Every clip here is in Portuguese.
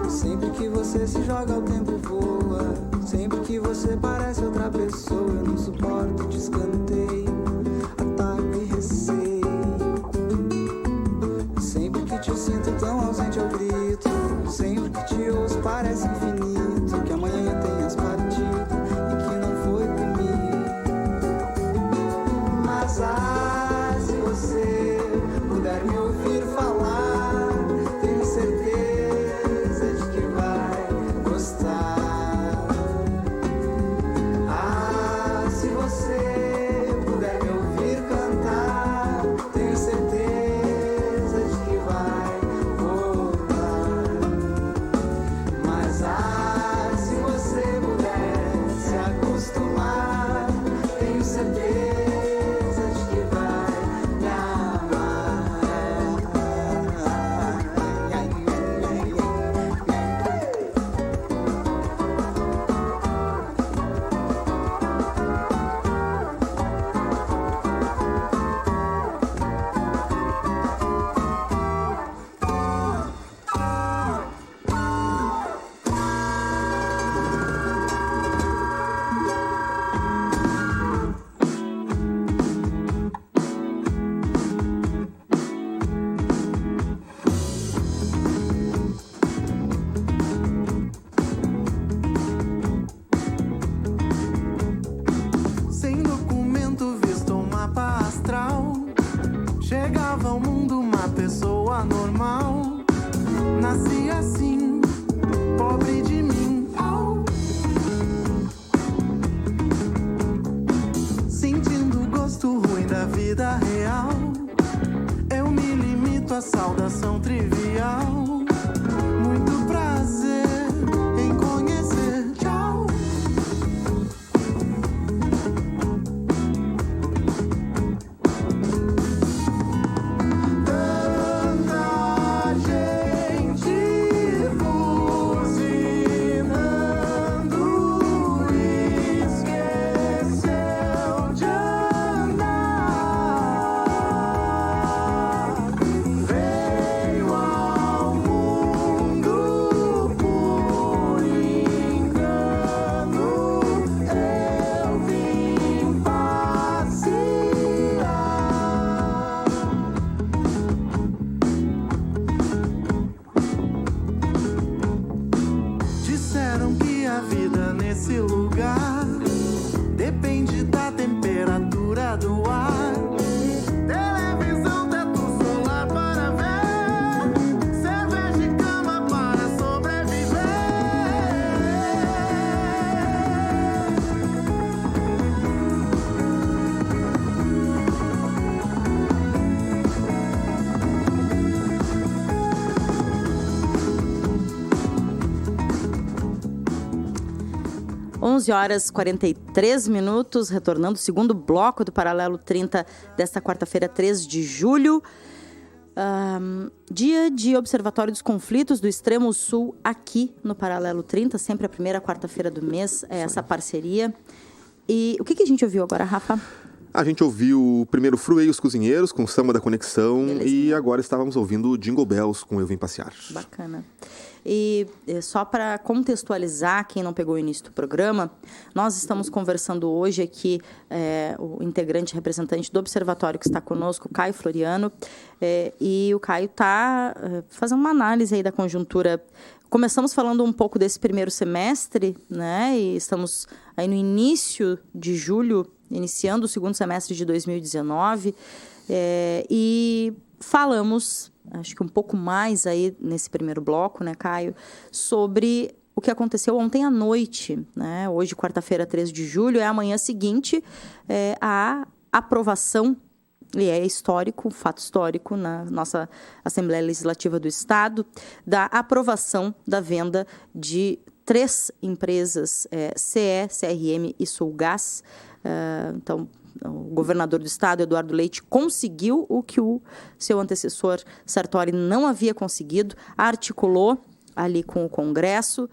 Sempre que você se joga, o tempo voa. Sempre que você parece outra pessoa, eu não suporto descanteio, ataque e receio. Sempre que te sinto tão ausente, eu grito. Sempre que te ouço, parece infinito, que amanhã tenhas partido e que não foi comigo. Mas se você puder me ouvir falar, tenho certeza de que vai gostar. Se você puder me ouvir cantar, tenho certeza de que vai voltar. Mas se você puder se acostumar, tenho certeza de que vai me amar. Sem documento, visto um mapa astral, chegava ao mundo uma pessoa normal. Nasci assim, pobre de mim. Sentindo o gosto ruim da vida real, eu me limito à saudação trivial. Muito prazer em conhecer. Tchau. Tanta gente buzinando, esqueceu de andar. Veio ao mundo por engano, eu vim passear. Disseram que a vida nesse lugar depende da temperatura do ar. Televisão, teto solar para ver, cerveja e cama para sobreviver. Onze horas 43 minutos, retornando o segundo bloco do Paralelo 30 desta quarta-feira, 3 de julho. Dia de Observatório dos Conflitos do Extremo Sul, aqui no Paralelo 30, sempre a primeira quarta-feira do mês, é essa parceria. E o que a gente ouviu agora, Rafa? A gente ouviu primeiro Fruei os Cozinheiros, com Samba da Conexão, Beleza. e agora estávamos ouvindo Jingle Bells, com Eu Vim Passear. Bacana. E só para contextualizar quem não pegou o início do programa, nós estamos conversando hoje aqui, o integrante representante do Observatório que está conosco, Caio Floriano, e o Caio está fazendo uma análise aí da conjuntura. Começamos falando um pouco desse primeiro semestre, né? E estamos aí no início de julho, iniciando o segundo semestre de 2019, e falamos, acho que um pouco mais aí nesse primeiro bloco, né, Caio, sobre o que aconteceu ontem à noite, né? Hoje, quarta-feira, 13 de julho, é a manhã seguinte à aprovação, e é histórico, fato histórico, na nossa Assembleia Legislativa do Estado, da aprovação da venda de 3 empresas, CE, CRM e Sulgás. Então, o governador do Estado, Eduardo Leite, conseguiu o que o seu antecessor, Sartori, não havia conseguido, articulou ali com o Congresso,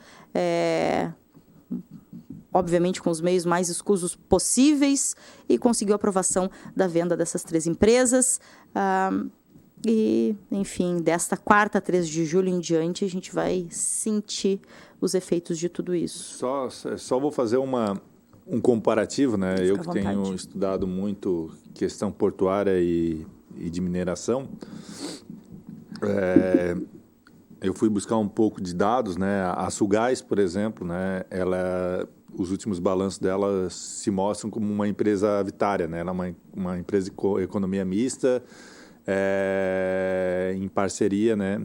obviamente com os meios mais escusos possíveis, e conseguiu a aprovação da venda dessas 3 empresas. E, enfim, desta quarta, 13 de julho em diante, a gente vai sentir os efeitos de tudo isso. Só vou fazer um comparativo, né? Fica eu que tenho estudado muito questão portuária e de mineração. Eu fui buscar um pouco de dados, né? A Sulgás, por exemplo, né? Os últimos balanços dela se mostram como uma empresa vitária, né? Ela é uma empresa de economia mista, em parceria, né?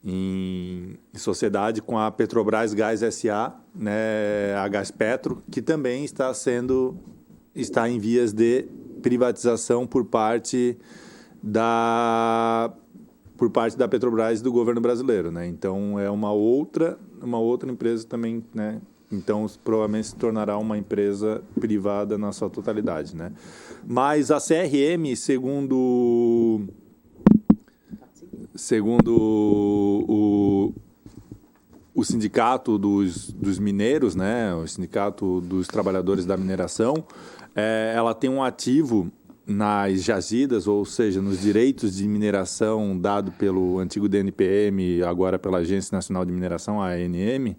Em sociedade com a Petrobras Gás S.A., né? A Gaspetro, que também está em vias de privatização por parte da Petrobras e do governo brasileiro, né? Então é uma outra empresa também, né? Então provavelmente se tornará uma empresa privada na sua totalidade, né? Mas a CRM, segundo o sindicato dos mineiros, né? O sindicato dos trabalhadores da mineração, ela tem um ativo nas jazidas, ou seja, nos direitos de mineração dado pelo antigo DNPM, agora pela Agência Nacional de Mineração, a ANM,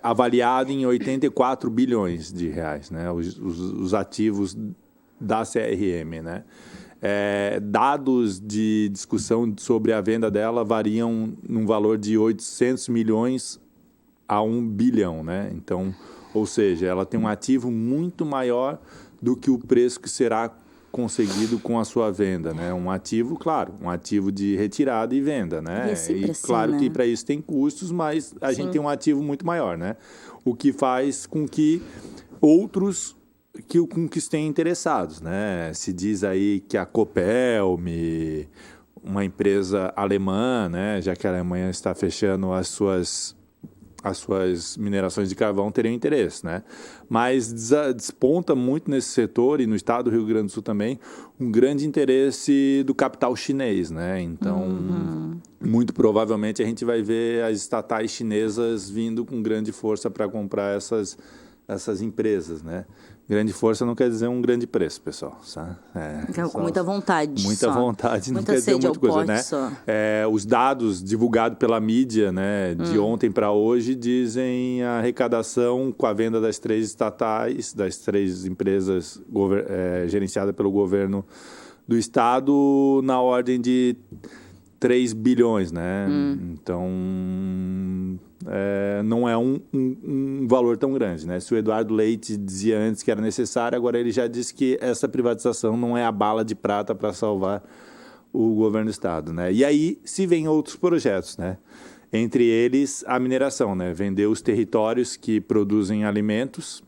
avaliado em 84 bilhões de reais, né? Os ativos da CRM, né? Dados de discussão sobre a venda dela variam num valor de 800 milhões a 1 bilhão, né? Então, ou seja, ela tem um ativo muito maior do que o preço que será conseguido com a sua venda, né? Um ativo, claro, um ativo de retirada e venda, né? E claro, né, que para isso tem custos, mas a gente tem um ativo muito maior, né? O que faz com que outros com que estejam interessados, né? Se diz aí que a Copelm, uma empresa alemã, né? Já que a Alemanha está fechando as suas minerações de carvão, teriam interesse, né? Mas desponta muito nesse setor, e no estado do Rio Grande do Sul também, um grande interesse do capital chinês, né? Então, muito provavelmente a gente vai ver as estatais chinesas vindo com grande força para comprar essas empresas, né? Grande força não quer dizer um grande preço, pessoal. Com muita vontade. Muita vontade, não quer dizer muita coisa, né? Os dados divulgados pela mídia, né, de ontem para hoje, dizem a arrecadação com a venda das 3 estatais, das 3 empresas gerenciadas pelo governo do estado, na ordem de 3 bilhões, né? Então, não é um valor tão grande, né? Se o Eduardo Leite dizia antes que era necessário, agora ele já disse que essa privatização não é a bala de prata para salvar o governo do estado, né? E aí se vem outros projetos, né? Entre eles a mineração, né? Vender os territórios que produzem alimentos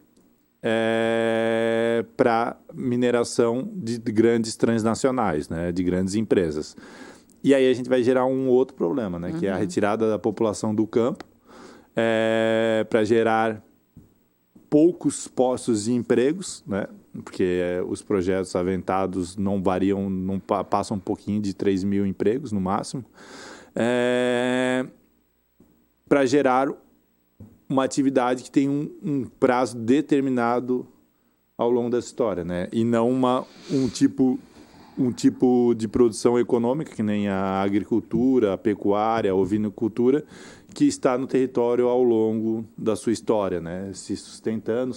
para mineração de grandes transnacionais, né? De grandes empresas. E aí a gente vai gerar um outro problema, né? Que é a retirada da população do campo, para gerar poucos postos de empregos, né? Porque os projetos aventados não variam, não passam um pouquinho de 3 mil empregos no máximo, para gerar uma atividade que tem um prazo determinado ao longo da história, né? E não um tipo de produção econômica, que nem a agricultura, a pecuária, a ovinocultura, que está no território ao longo da sua história, né? Se sustentando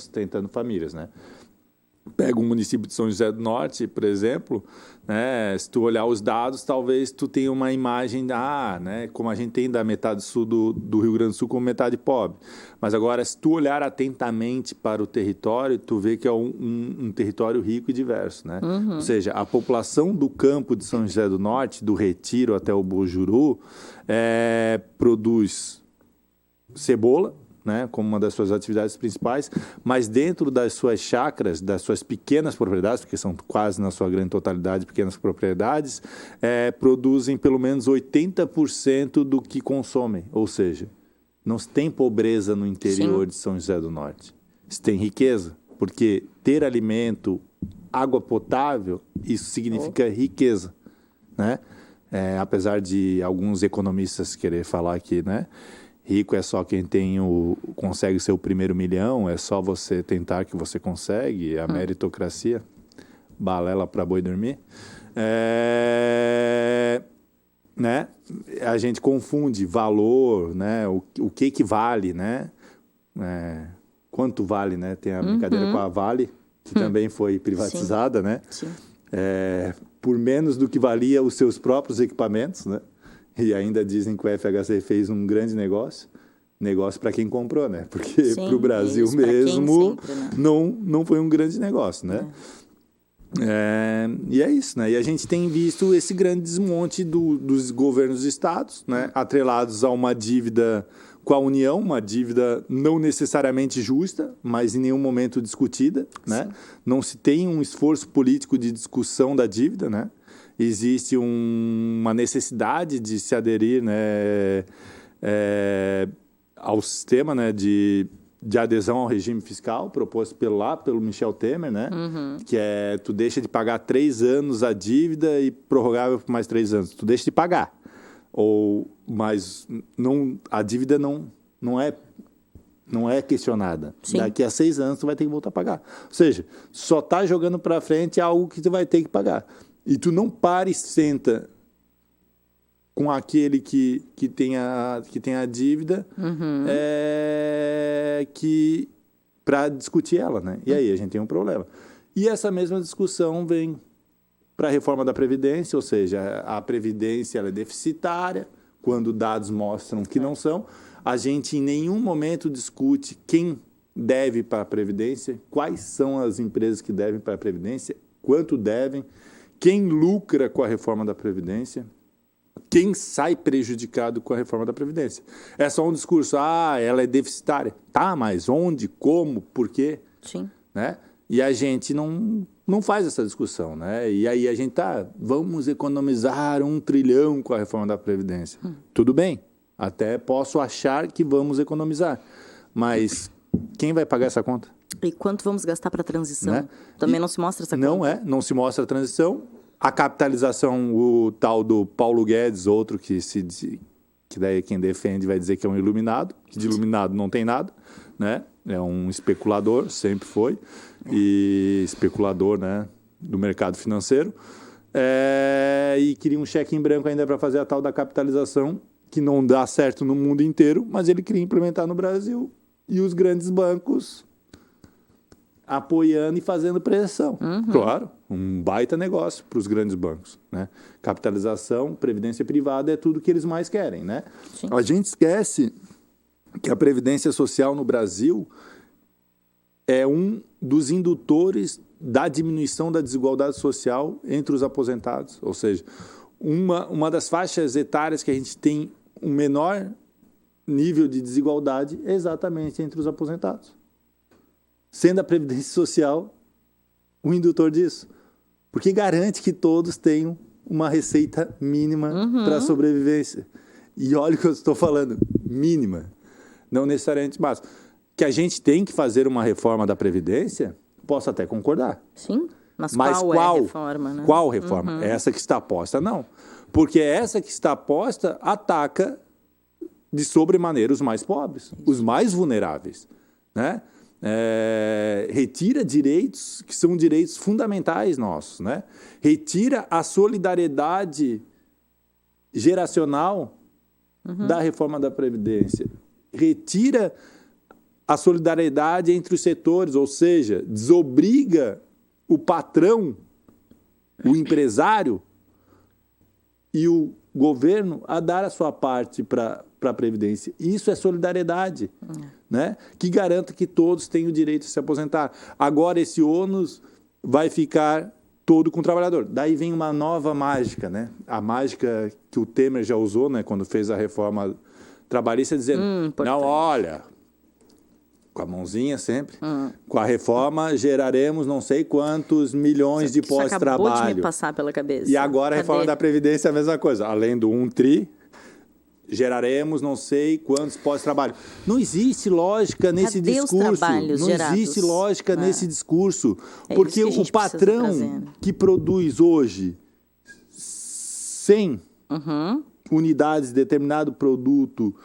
famílias, né? Pega o município de São José do Norte, por exemplo, né? Se tu olhar os dados, talvez tu tenha uma imagem, né? Como a gente tem da metade sul do Rio Grande do Sul como metade pobre. Mas agora, se tu olhar atentamente para o território, tu vê que é um território rico e diverso, né? Ou seja, a população do campo de São José do Norte, do Retiro até o Bojuru, produz cebola, né, como uma das suas atividades principais, mas dentro das suas chácaras, das suas pequenas propriedades, porque são quase na sua grande totalidade pequenas propriedades, produzem pelo menos 80% do que consomem. Ou seja, não se tem pobreza no interior de São José do Norte. Se tem riqueza, porque ter alimento, água potável, isso significa riqueza, né? Apesar de alguns economistas querer falar que, né, rico é só quem consegue ser o primeiro milhão, é só você tentar que você consegue, a meritocracia, balela para boi dormir. Né? A gente confunde valor, né? O que vale, né? Quanto vale, né? Tem a brincadeira com a Vale, que também foi privatizada, né? Sim. Por menos do que valia os seus próprios equipamentos, né? E ainda dizem que o FHC fez um grande negócio para quem comprou, né? Porque para o Brasil mesmo sempre, né? não foi um grande negócio, né? E é isso, né? E a gente tem visto esse grande desmonte dos governos dos estados, né? Atrelados a uma dívida com a União, uma dívida não necessariamente justa, mas em nenhum momento discutida, né? Não se tem um esforço político de discussão da dívida, né? Existe uma necessidade de se aderir, né, ao sistema, né, de adesão ao regime fiscal proposto pelo Michel Temer, né, que tu deixa de pagar 3 anos a dívida e prorrogável por mais 3 anos. Tu deixa de pagar. Mas a dívida não é questionada. Sim. Daqui a 6 anos tu vai ter que voltar a pagar. Ou seja, só está jogando para frente algo que tu vai ter que pagar. E tu não para e senta com aquele que tem a dívida para discutir ela, né? E aí a gente tem um problema. E essa mesma discussão vem para a reforma da Previdência, ou seja, a Previdência ela é deficitária, quando dados mostram que não são. A gente em nenhum momento discute quem deve para a Previdência, quais são as empresas que devem para a Previdência, quanto devem, quem lucra com a reforma da Previdência, quem sai prejudicado com a reforma da Previdência. É só um discurso, ela é deficitária. Tá, mas onde, como, por quê? Sim. Né? E a gente não faz essa discussão, né? E aí a gente vamos economizar 1 trilhão com a reforma da Previdência. Tudo bem, até posso achar que vamos economizar, mas quem vai pagar essa conta? E quanto vamos gastar para a transição? Né? Também não se mostra essa conta? Não se mostra a transição. A capitalização, o tal do Paulo Guedes, outro que daí quem defende vai dizer que é um iluminado, que de iluminado não tem nada, né? É um especulador, sempre foi, e especulador, né, do mercado financeiro, e queria um cheque em branco ainda para fazer a tal da capitalização, que não dá certo no mundo inteiro, mas ele queria implementar no Brasil, e os grandes bancos apoiando e fazendo pressão. Claro, um baita negócio para os grandes bancos, né? Capitalização, previdência privada é tudo que eles mais querem, né? Sim. A gente esquece que a previdência social no Brasil é um dos indutores da diminuição da desigualdade social entre os aposentados. Ou seja, uma das faixas etárias que a gente tem um menor nível de desigualdade é exatamente entre os aposentados. Sendo a Previdência Social o indutor disso. Porque garante que todos tenham uma receita mínima para a sobrevivência. E olha o que eu estou falando, mínima. Não necessariamente máxima. Que a gente tem que fazer uma reforma da Previdência, posso até concordar. Sim, mas qual é a reforma? Né? Qual reforma? Essa que está posta? Não. Porque essa que está posta ataca de sobremaneira os mais pobres, os mais vulneráveis, né? Retira direitos que são direitos fundamentais nossos, né? Retira a solidariedade geracional da reforma da Previdência, retira a solidariedade entre os setores, ou seja, desobriga o patrão, o empresário e o governo a dar a sua parte para a Previdência. Isso é solidariedade, né? Que garanta que todos tenham o direito de se aposentar. Agora esse ônus vai ficar todo com o trabalhador. Daí vem uma nova mágica, né? A mágica que o Temer já usou, né, quando fez a reforma trabalhista, dizendo, não, olha, com a mãozinha sempre, com a reforma geraremos não sei quantos milhões de pós-trabalho. Acabou de me passar pela cabeça. E agora a reforma da Previdência é a mesma coisa. Além do 1 tri, geraremos não sei quantos pós-trabalho. Não existe lógica nesse discurso. Não existe lógica nesse discurso. Porque o patrão que produz hoje 100 unidades de determinado produto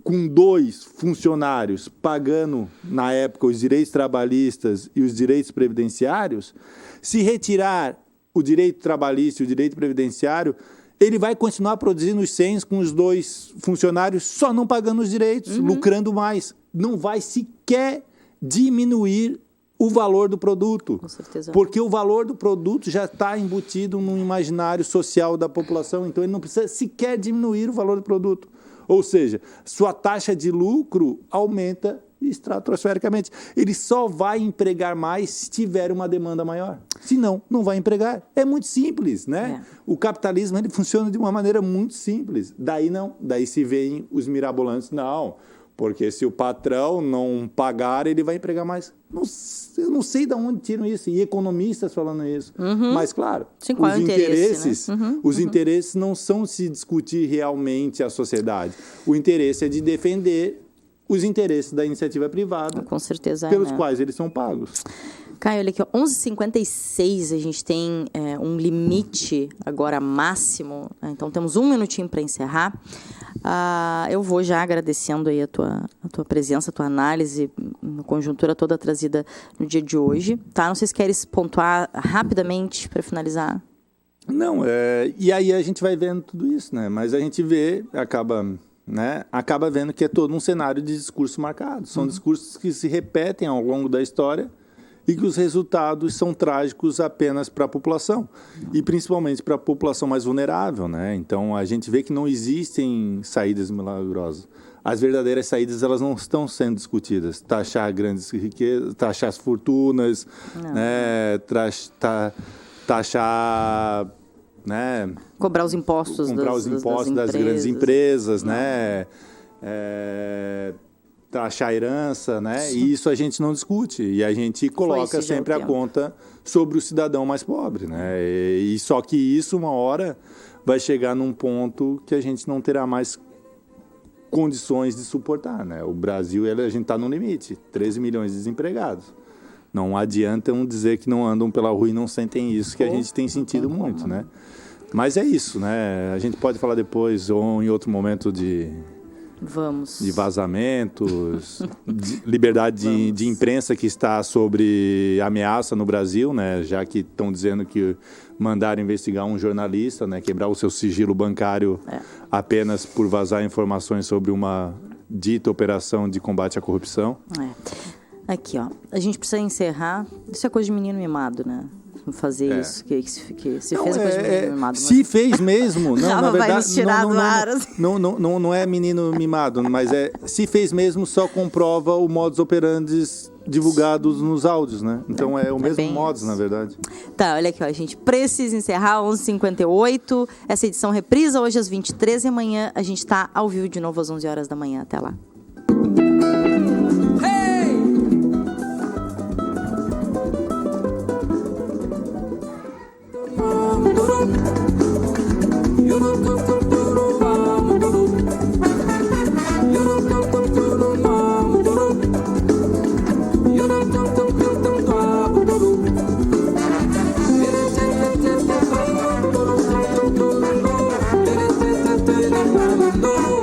com 2 funcionários pagando, na época, os direitos trabalhistas e os direitos previdenciários, se retirar o direito trabalhista e o direito previdenciário, ele vai continuar produzindo os 100 com os 2 funcionários, só não pagando os direitos, lucrando mais. Não vai sequer diminuir o valor do produto. Com certeza. Porque o valor do produto já está embutido no imaginário social da população, então ele não precisa sequer diminuir o valor do produto. Ou seja, sua taxa de lucro aumenta estratosfericamente. Ele só vai empregar mais se tiver uma demanda maior. Senão, não vai empregar. É muito simples, né? O capitalismo ele funciona de uma maneira muito simples. Daí não. Daí se veem os mirabolantes. Não, porque se o patrão não pagar, ele vai empregar mais. Eu não sei de onde tiram isso. E economistas falando isso. Mas, claro, sim, qual os é o interesses, né? Os interesses não são se discutir realmente a sociedade. O interesse é de defender os interesses da iniciativa privada, com certeza, pelos quais eles são pagos. Caio, olha aqui, 11h56, a gente tem um limite agora máximo, então temos 1 minutinho para encerrar. Eu vou já agradecendo aí a tua presença, a tua análise, a conjuntura toda trazida no dia de hoje. Tá? Não sei se queres pontuar rapidamente para finalizar. Não, e aí a gente vai vendo tudo isso, né? Mas a gente acaba vendo que é todo um cenário de discurso marcado. São discursos que se repetem ao longo da história e que os resultados são trágicos apenas para a população e principalmente para a população mais vulnerável, né? Então a gente vê que não existem saídas milagrosas. As verdadeiras saídas elas não estão sendo discutidas. Taxar grandes riquezas, taxar as fortunas, né? Taxar, né? Cobrar os impostos, das grandes empresas, né? Taxar a herança, né? Sim. E isso a gente não discute. E a gente coloca sempre a conta sobre o cidadão mais pobre, né? E só que isso, uma hora, vai chegar num ponto que a gente não terá mais condições de suportar, né? O Brasil, a gente está no limite. 13 milhões de desempregados. Não adiantam dizer que não andam pela rua e não sentem isso, que a gente tem sentido muito, né? Mas é isso, né? A gente pode falar depois ou em outro momento de vazamentos, de liberdade de imprensa que está sobre ameaça no Brasil, né? Já que estão dizendo que mandaram investigar um jornalista, né? Quebrar o seu sigilo bancário apenas por vazar informações sobre uma dita operação de combate à corrupção. Aqui, ó. A gente precisa encerrar. Isso é coisa de menino mimado, né? Fazer isso, que se fez coisa de menino mimado. Se fez mesmo, não, na verdade, vai nos tirar do ar, assim. não é menino mimado, mas se fez mesmo só comprova o modus operandi divulgados nos áudios, né? Então é o mesmo modus, na verdade. Tá, olha aqui, ó, a gente precisa encerrar 11h58, essa edição reprisa hoje às 23h e amanhã a gente tá ao vivo de novo às 11 horas da manhã. Até lá. No